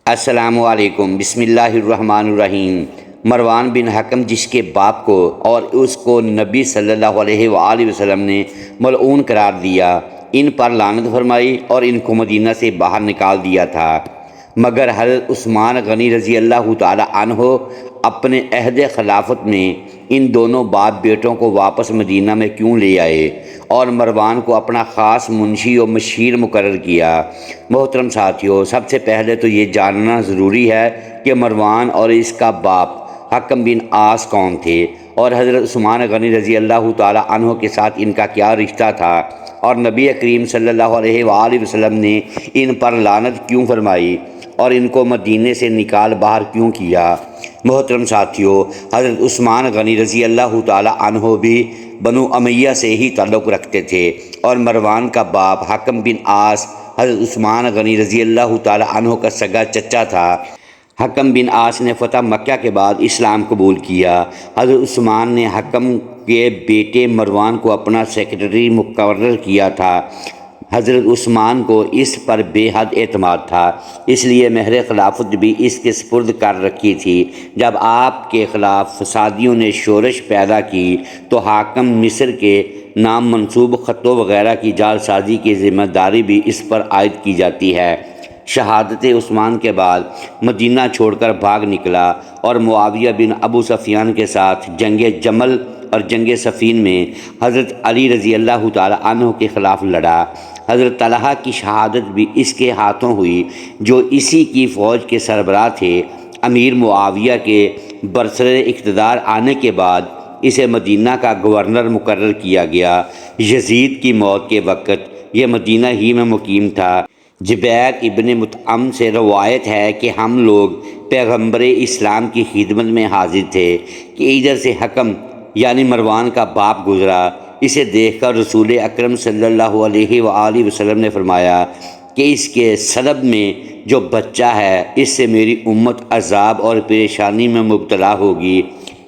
السلام علیکم۔ بسم اللہ الرحمن الرحیم۔ مروان بن حکم جس کے باپ کو اور اس کو نبی صلی اللہ علیہ وآلہ وسلم نے ملعون قرار دیا، ان پر لعنت فرمائی اور ان کو مدینہ سے باہر نکال دیا تھا، مگر حضرت عثمان غنی رضی اللہ تعالی عنہ اپنے عہد خلافت میں ان دونوں باپ بیٹوں کو واپس مدینہ میں کیوں لے آئے اور مروان کو اپنا خاص منشی و مشیر مقرر کیا؟ محترم ساتھیو، سب سے پہلے تو یہ جاننا ضروری ہے کہ مروان اور اس کا باپ حکم بن عاص کون تھے اور حضرت عثمان غنی رضی اللہ تعالی عنہ کے ساتھ ان کا کیا رشتہ تھا، اور نبی کریم صلی اللہ علیہ وآلہ وسلم نے ان پر لعنت کیوں فرمائی اور ان کو مدینے سے نکال باہر کیوں کیا؟ محترم ساتھیو، حضرت عثمان غنی رضی اللہ تعالی عنہ بھی بنو امیہ سے ہی تعلق رکھتے تھے، اور مروان کا باپ حکم بن عاص حضرت عثمان غنی رضی اللہ تعالی عنہ کا سگا چچا تھا۔ حکم بن عاص نے فتح مکہ کے بعد اسلام قبول کیا۔ حضرت عثمان نے حکم کے بیٹے مروان کو اپنا سیکرٹری مقرر کیا تھا۔ حضرت عثمان کو اس پر بے حد اعتماد تھا، اس لیے مہر خلافت بھی اس کے سپرد کر رکھی تھی۔ جب آپ کے خلاف فسادیوں نے شورش پیدا کی تو حاکم مصر کے نام منسوب خطوں وغیرہ کی جعل سازی کی ذمہ داری بھی اس پر عائد کی جاتی ہے۔ شہادت عثمان کے بعد مدینہ چھوڑ کر بھاگ نکلا اور معاویہ بن ابو سفیان کے ساتھ جنگ جمل اور جنگ صفین میں حضرت علی رضی اللہ تعالی عنہ کے خلاف لڑا۔ حضرت طلحہ کی شہادت بھی اس کے ہاتھوں ہوئی، جو اسی کی فوج کے سربراہ تھے۔ امیر معاویہ کے برسر اقتدار آنے کے بعد اسے مدینہ کا گورنر مقرر کیا گیا۔ یزید کی موت کے وقت یہ مدینہ ہی میں مقیم تھا۔ جبیر ابن مطعم سے روایت ہے کہ ہم لوگ پیغمبر اسلام کی خدمت میں حاضر تھے کہ ادھر سے حکم یعنی مروان کا باپ گزرا۔ اسے دیکھ کر رسول اکرم صلی اللہ علیہ وآلہ وسلم نے فرمایا کہ اس کے سلب میں جو بچہ ہے اس سے میری امت عذاب اور پریشانی میں مبتلا ہوگی۔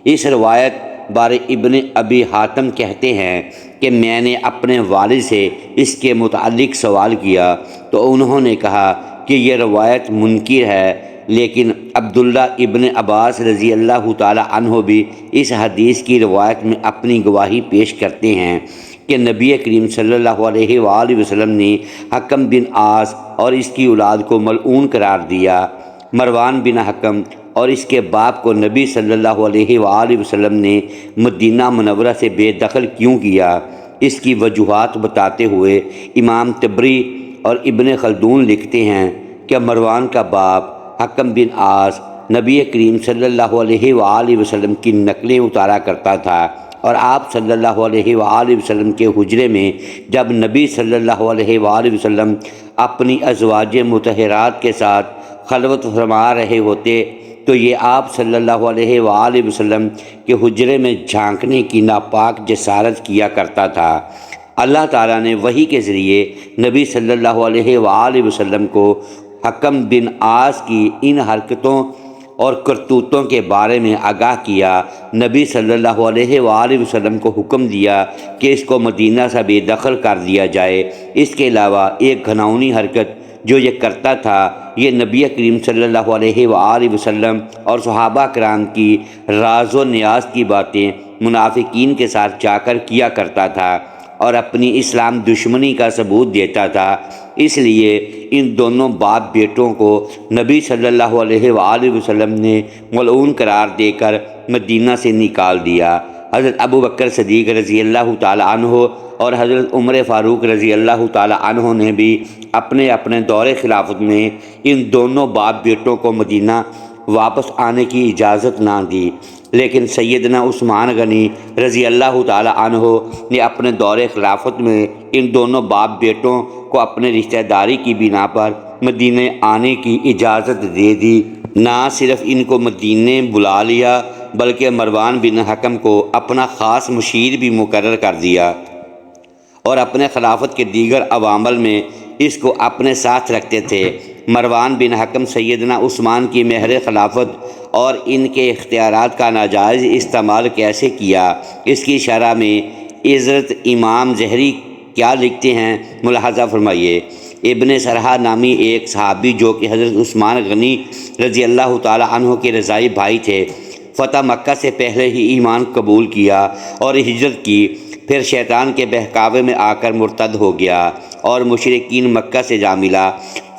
اس روایت بارے ابن ابی حاتم کہتے ہیں کہ میں نے اپنے والد سے اس کے متعلق سوال کیا تو انہوں نے کہا کہ یہ روایت منکر ہے، لیکن عبداللہ ابن عباس رضی اللہ تعالی عنہ بھی اس حدیث کی روایت میں اپنی گواہی پیش کرتے ہیں کہ نبی کریم صلی اللہ علیہ وآلہ وسلم نے حکم بن عاص اور اس کی اولاد کو ملعون قرار دیا۔ مروان بن حکم اور اس کے باپ کو نبی صلی اللہ علیہ وآلہ وسلم نے مدینہ منورہ سے بے دخل کیوں کیا؟ اس کی وجوہات بتاتے ہوئے امام طبری اور ابن خلدون لکھتے ہیں کہ مروان کا باپ حکم بن عاص نبی کریم صلی اللہ علیہ وآلہ وسلم کی نقلیں اتارا کرتا تھا، اور آپ صلی اللہ علیہ وآلہ وسلم کے حجرے میں جب نبی صلی اللہ علیہ وآلہ وسلم اپنی ازواج مطہرات کے ساتھ خلوت فرما رہے ہوتے تو یہ آپ صلی اللہ علیہ وآلہ وسلم کے حجرے میں جھانکنے کی ناپاک جسارت کیا کرتا تھا۔ اللہ تعالیٰ نے وحی کے ذریعے نبی صلی اللہ علیہ وآلہ وسلم کو حکم بن عاص کی ان حرکتوں اور کرتوتوں کے بارے میں آگاہ کیا۔ نبی صلی اللہ علیہ وآلہ وسلم کو حکم دیا کہ اس کو مدینہ سے بے دخل کر دیا جائے۔ اس کے علاوہ ایک گھناؤنی حرکت جو یہ کرتا تھا، یہ نبی کریم صلی اللہ علیہ وآلہ وسلم اور صحابہ کرام کی راز و نیاز کی باتیں منافقین کے ساتھ جا کر کیا کرتا تھا اور اپنی اسلام دشمنی کا ثبوت دیتا تھا۔ اس لیے ان دونوں باپ بیٹوں کو نبی صلی اللہ علیہ وآلہ وسلم نے ملعون قرار دے کر مدینہ سے نکال دیا۔ حضرت ابو بکر صدیق رضی اللہ تعالی عنہ اور حضرت عمر فاروق رضی اللہ تعالی عنہ نے بھی اپنے اپنے دور خلافت میں ان دونوں باپ بیٹوں کو مدینہ واپس آنے کی اجازت نہ دی، لیکن سیدنا عثمان غنی رضی اللہ تعالی عنہ نے اپنے دور خلافت میں ان دونوں باپ بیٹوں کو اپنے رشتہ داری کی بنا پر مدینہ آنے کی اجازت دے دی۔ نہ صرف ان کو مدینہ بلا لیا بلکہ مروان بن حکم کو اپنا خاص مشیر بھی مقرر کر دیا اور اپنے خلافت کے دیگر عوامل میں اس کو اپنے ساتھ رکھتے تھے۔ مروان بن حکم سیدنا عثمان کی مہر خلافت اور ان کے اختیارات کا ناجائز استعمال کیسے کیا، اس کی شرح میں حضرت امام زہری کیا لکھتے ہیں، ملاحظہ فرمائیے۔ ابن سرحہ نامی ایک صحابی جو کہ حضرت عثمان غنی رضی اللہ تعالی عنہ کے رضائی بھائی تھے، فتح مکہ سے پہلے ہی ایمان قبول کیا اور ہجرت کی، پھر شیطان کے بہکاوے میں آ کر مرتد ہو گیا اور مشرکین مکہ سے جا ملا۔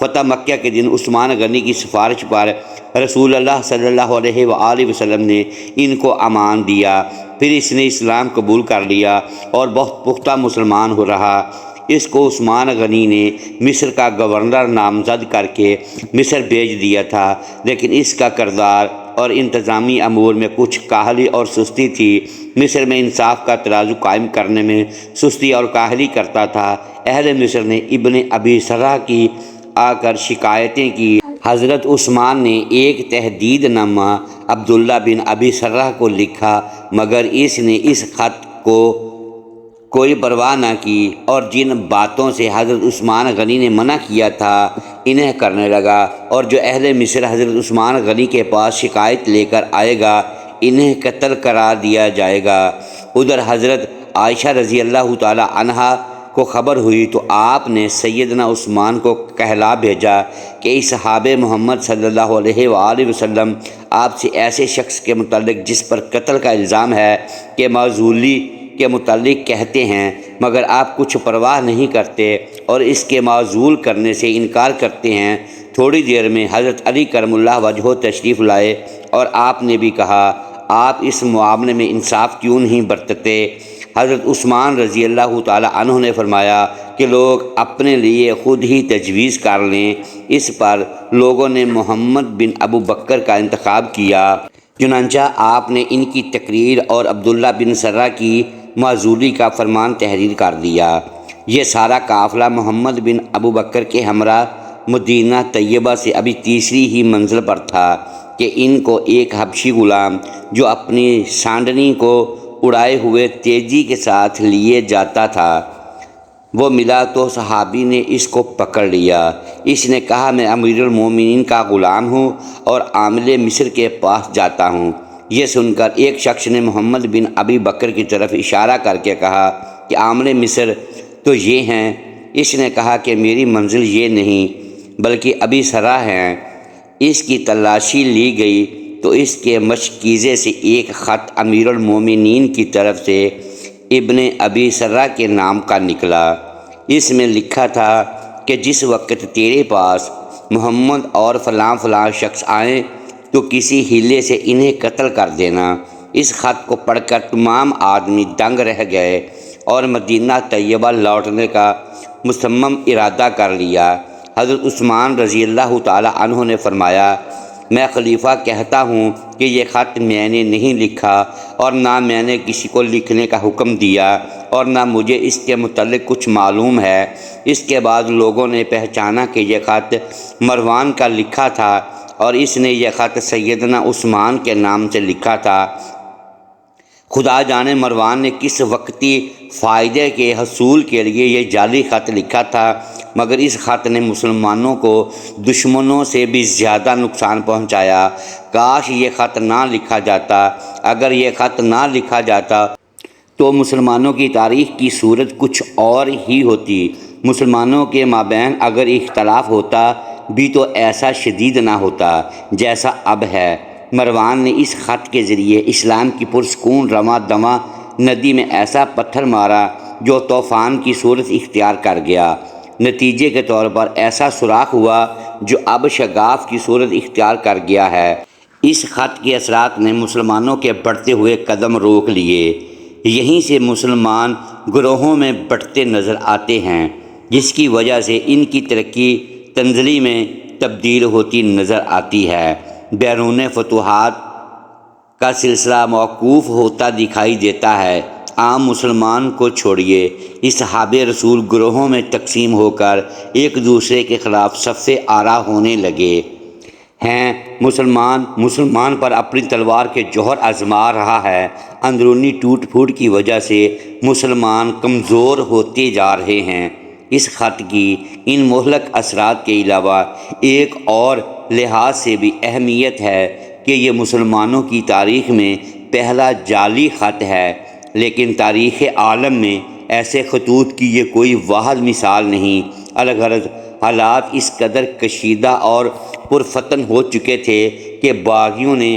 فتح مکہ کے دن عثمان غنی کی سفارش پر رسول اللہ صلی اللہ علیہ وآلہ وسلم نے ان کو امان دیا، پھر اس نے اسلام قبول کر لیا اور بہت پختہ مسلمان ہو رہا۔ اس کو عثمان غنی نے مصر کا گورنر نامزد کر کے مصر بھیج دیا تھا، لیکن اس کا کردار اور انتظامی امور میں کچھ کاہلی اور سستی تھی۔ مصر میں انصاف کا ترازو قائم کرنے میں سستی اور کاہلی کرتا تھا۔ اہل مصر نے ابن ابی سرح کی آ کر شکایتیں کی۔ حضرت عثمان نے ایک تحدید نامہ عبداللہ بن ابی سرح کو لکھا، مگر اس نے اس خط کو کوئی پرواہ نہ کی اور جن باتوں سے حضرت عثمان غنی نے منع کیا تھا انہیں کرنے لگا، اور جو اہل مصر حضرت عثمان غنی کے پاس شکایت لے کر آئے گا انہیں قتل قرار دیا جائے گا۔ ادھر حضرت عائشہ رضی اللہ تعالی عنہا کو خبر ہوئی تو آپ نے سیدنا عثمان کو کہلا بھیجا کہ اس صحاب محمد صلی اللہ علیہ وآلہ وسلم آپ سے ایسے شخص کے متعلق جس پر قتل کا الزام ہے کہ معزولی کے متعلق کہتے ہیں، مگر آپ کچھ پرواہ نہیں کرتے اور اس کے معزول کرنے سے انکار کرتے ہیں۔ تھوڑی دیر میں حضرت علی کرم اللہ وجہہ تشریف لائے اور آپ نے بھی کہا، آپ اس معاملے میں انصاف کیوں نہیں برتتے؟ حضرت عثمان رضی اللہ تعالی عنہ نے فرمایا کہ لوگ اپنے لیے خود ہی تجویز کر لیں۔ اس پر لوگوں نے محمد بن ابو بکر کا انتخاب کیا، چنانچہ آپ نے ان کی تقریر اور عبداللہ بن سرح کی معزولی کا فرمان تحریر کر دیا۔ یہ سارا قافلہ محمد بن ابو بکر کے ہمراہ مدینہ طیبہ سے ابھی تیسری ہی منزل پر تھا کہ ان کو ایک حبشی غلام جو اپنی سانڈنی کو اڑائے ہوئے تیزی کے ساتھ لیے جاتا تھا وہ ملا تو صحابی نے اس کو پکڑ لیا۔ اس نے کہا، میں امیر المومنین کا غلام ہوں اور عامل مصر کے پاس جاتا ہوں۔ یہ سن کر ایک شخص نے محمد بن ابی بکر کی طرف اشارہ کر کے کہا کہ عامل مصر تو یہ ہیں۔ اس نے کہا کہ میری منزل یہ نہیں بلکہ ابی سرح ہیں۔ اس کی تلاشی لی گئی تو اس کے مشکیزے سے ایک خط امیر المومنین کی طرف سے ابن ابی سرح کے نام کا نکلا۔ اس میں لکھا تھا کہ جس وقت تیرے پاس محمد اور فلاں فلاں شخص آئیں تو کسی ہیلے سے انہیں قتل کر دینا۔ اس خط کو پڑھ کر تمام آدمی دنگ رہ گئے اور مدینہ طیبہ لوٹنے کا مصمم ارادہ کر لیا۔ حضرت عثمان رضی اللہ تعالی عنہ نے فرمایا، میں خلیفہ کہتا ہوں کہ یہ خط میں نے نہیں لکھا اور نہ میں نے کسی کو لکھنے کا حکم دیا اور نہ مجھے اس کے متعلق کچھ معلوم ہے۔ اس کے بعد لوگوں نے پہچانا کہ یہ خط مروان کا لکھا تھا اور اس نے یہ خط سیدنا عثمان کے نام سے لکھا تھا۔ خدا جانے مروان نے کس وقتی فائدے کے حصول کے لیے یہ جعلی خط لکھا تھا، مگر اس خط نے مسلمانوں کو دشمنوں سے بھی زیادہ نقصان پہنچایا۔ کاش یہ خط نہ لکھا جاتا۔ اگر یہ خط نہ لکھا جاتا تو مسلمانوں کی تاریخ کی صورت کچھ اور ہی ہوتی۔ مسلمانوں کے مابین اگر اختلاف ہوتا بھی تو ایسا شدید نہ ہوتا جیسا اب ہے۔ مروان نے اس خط کے ذریعے اسلام کی پرسکون رواں دواں ندی میں ایسا پتھر مارا جو طوفان کی صورت اختیار کر گیا۔ نتیجے کے طور پر ایسا سوراخ ہوا جو اب شگاف کی صورت اختیار کر گیا ہے۔ اس خط کے اثرات نے مسلمانوں کے بڑھتے ہوئے قدم روک لیے۔ یہیں سے مسلمان گروہوں میں بٹتے نظر آتے ہیں، جس کی وجہ سے ان کی ترقی تنزلی میں تبدیل ہوتی نظر آتی ہے۔ بیرون فتوحات کا سلسلہ موقوف ہوتا دکھائی دیتا ہے۔ عام مسلمان کو چھوڑیے، اصحاب رسول گروہوں میں تقسیم ہو کر ایک دوسرے کے خلاف صف آرا ہونے لگے ہیں۔ مسلمان پر اپنی تلوار کے جوہر آزما رہا ہے۔ اندرونی ٹوٹ پھوٹ کی وجہ سے مسلمان کمزور ہوتے جا رہے ہیں۔ اس خط کی ان مہلک اثرات کے علاوہ ایک اور لحاظ سے بھی اہمیت ہے کہ یہ مسلمانوں کی تاریخ میں پہلا جعلی خط ہے، لیکن تاریخ عالم میں ایسے خطوط کی یہ کوئی واحد مثال نہیں۔ الغرض حالات اس قدر کشیدہ اور پرفتن ہو چکے تھے کہ باغیوں نے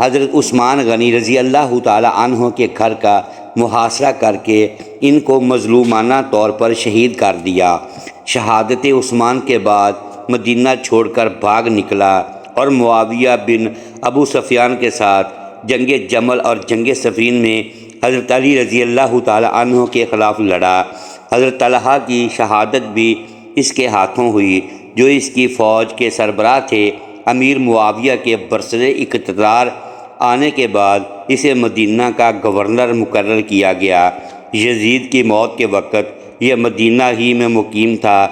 حضرت عثمان غنی رضی اللہ تعالی عنہ کے گھر کا محاصرہ کر کے ان کو مظلومانہ طور پر شہید کر دیا۔ شہادت عثمان کے بعد مدینہ چھوڑ کر بھاگ نکلا اور معاویہ بن ابو سفیان کے ساتھ جنگ جمل اور جنگ صفین میں حضرت علی رضی اللہ تعالی عنہ کے خلاف لڑا۔ حضرت طلحہ کی شہادت بھی اس کے ہاتھوں ہوئی، جو اس کی فوج کے سربراہ تھے۔ امیر معاویہ کے برسر اقتدار آنے کے بعد اسے مدینہ کا گورنر مقرر کیا گیا۔ یزید کی موت کے وقت یہ مدینہ ہی میں مقیم تھا۔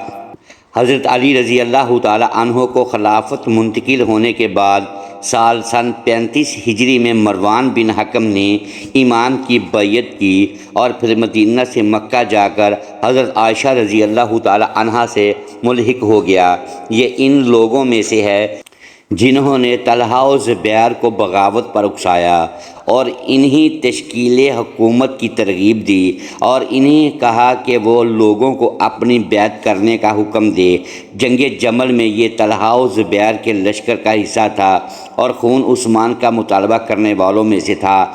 حضرت علی رضی اللہ تعالی عنہ کو خلافت منتقل ہونے کے بعد سن 35 ہجری میں مروان بن حکم نے ایمان کی بیعت کی اور پھر مدینہ سے مکہ جا کر حضرت عائشہ رضی اللہ تعالی عنہا سے ملحق ہو گیا۔ یہ ان لوگوں میں سے ہے جنہوں نے طلحہ و زبیر کو بغاوت پر اکسایا اور انہی تشکیل حکومت کی ترغیب دی اور انہیں کہا کہ وہ لوگوں کو اپنی بیعت کرنے کا حکم دے۔ جنگ جمل میں یہ طلحہ و زبیر کے لشکر کا حصہ تھا اور خون عثمان کا مطالبہ کرنے والوں میں سے تھا۔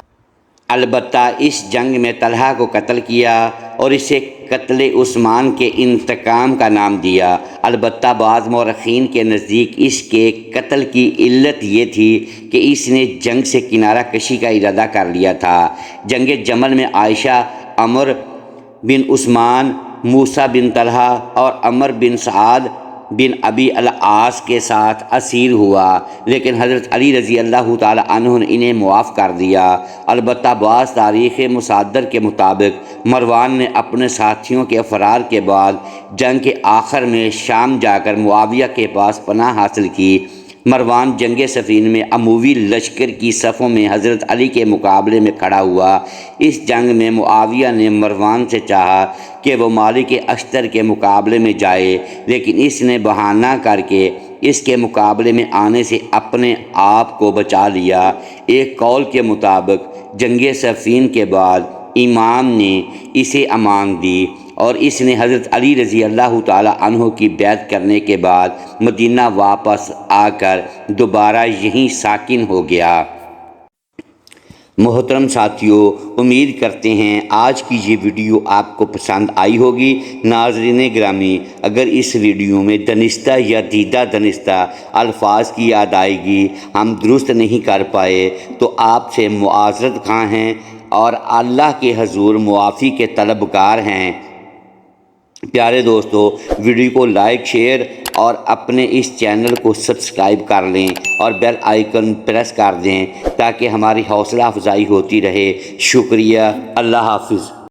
البتہ اس جنگ میں طلحہ کو قتل کیا اور اسے قتل عثمان کے انتقام کا نام دیا۔ البتہ بعض مورخین کے نزدیک اس کے قتل کی علت یہ تھی کہ اس نے جنگ سے کنارہ کشی کا ارادہ کر لیا تھا۔ جنگ جمل میں عائشہ عمر بن عثمان، موسیٰ بن طلحہ اور عمر بن سعد بن ابی العاص کے ساتھ اسیر ہوا، لیکن حضرت علی رضی اللہ تعالی عنہ نے انہیں معاف کر دیا۔ البتہ بعض تاریخ مصادر کے مطابق مروان نے اپنے ساتھیوں کے فرار کے بعد جنگ کے آخر میں شام جا کر معاویہ کے پاس پناہ حاصل کی۔ مروان جنگ صفین میں اموی لشکر کی صفوں میں حضرت علی کے مقابلے میں کھڑا ہوا۔ اس جنگ میں معاویہ نے مروان سے چاہا کہ وہ مالک اشتر کے مقابلے میں جائے، لیکن اس نے بہانہ کر کے اس کے مقابلے میں آنے سے اپنے آپ کو بچا لیا۔ ایک قول کے مطابق جنگ صفین کے بعد امام نے اسے امان دی اور اس نے حضرت علی رضی اللہ تعالی عنہ کی بیعت کرنے کے بعد مدینہ واپس آ کر دوبارہ یہیں ساکن ہو گیا۔ محترم ساتھیو، امید کرتے ہیں آج کی یہ ویڈیو آپ کو پسند آئی ہوگی۔ ناظرین گرامی، اگر اس ویڈیو میں دانستہ یا دیدہ دانستہ الفاظ کی ادائیگی ہم درست نہیں کر پائے تو آپ سے معذرت خواہ ہیں اور اللہ کے حضور معافی کے طلبگار ہیں۔ پیارے دوستو، ویڈیو کو لائک، شیئر اور اپنے اس چینل کو سبسکرائب کر لیں اور بیل آئیکن پریس کر دیں تاکہ ہماری حوصلہ افزائی ہوتی رہے۔ شکریہ، اللہ حافظ۔